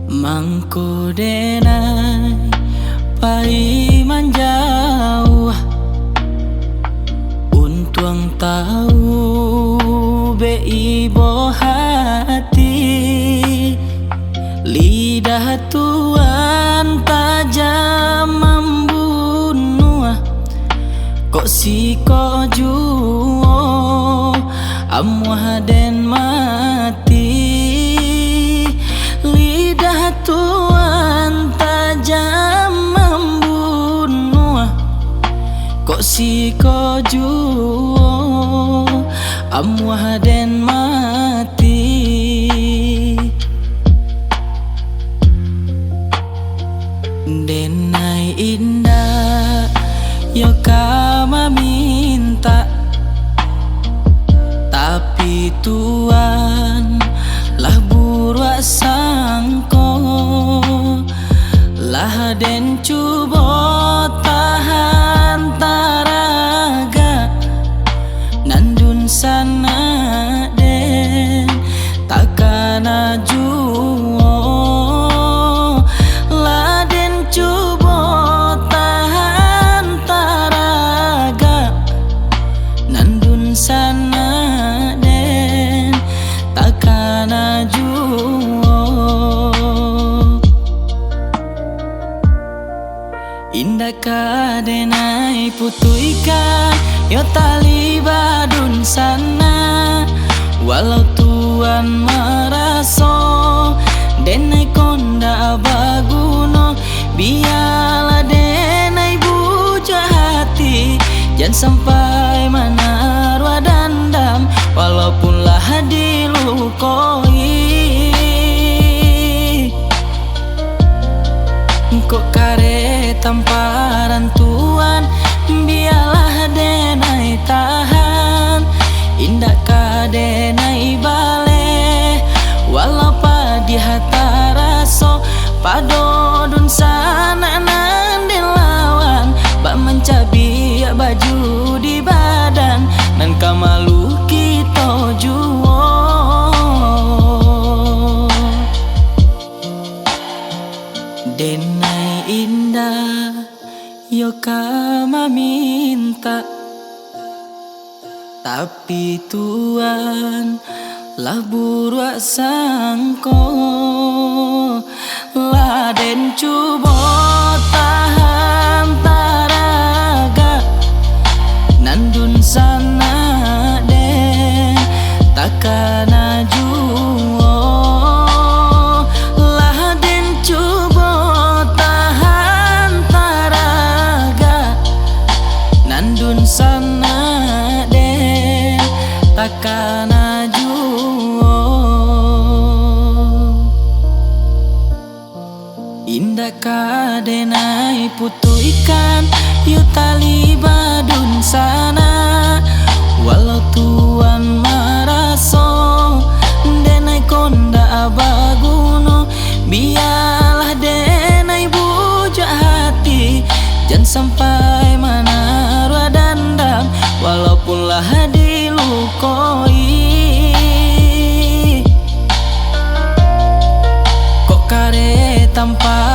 Mangko denai pai manjauh untuang tahu be ibo hati. Lidah Tuhan tajam membunuh, kok si kok juo amuah den mati. Lidah Tuhan tajam membunuh, kok si kok juo amuah den mati. Denai indah yo kama minta, tapi Tuhan lah buruk sangko. Lah den cubo tahan taraga nandun sana den takkan juo. Lah den cubo tahan taraga nandun sana den takkan juo. Indah kadenai putu ikan yo tali badun sana. Walau Tuhan meraso denai konda baguno, biarlah denai buja hati. Jangan sampai menaruh dendam walaupun lah dilukoi. Kok kare tamparan Tuhan, biarlah denai tahan. Indah kadenai bale walau padi hata raso padodun sana nan dilawan. Bak mencabi baju di badan nan kamalu kita juo. Denai indah yo kama minta, tapi Tuhan lah buruk sangko. Lah den cubo tahan taraga nandun sana den takkan juo. Lah den cubo tahan taraga nandun sana den takkan juo. Indah kadenai putu ikan yo tali badun sana. Walau Tuhan meraso denai konda baguno, biarlah denai buja hati. Jangan sampai menaruh dendam walaupun lah dilukoi. Kok kare tanpa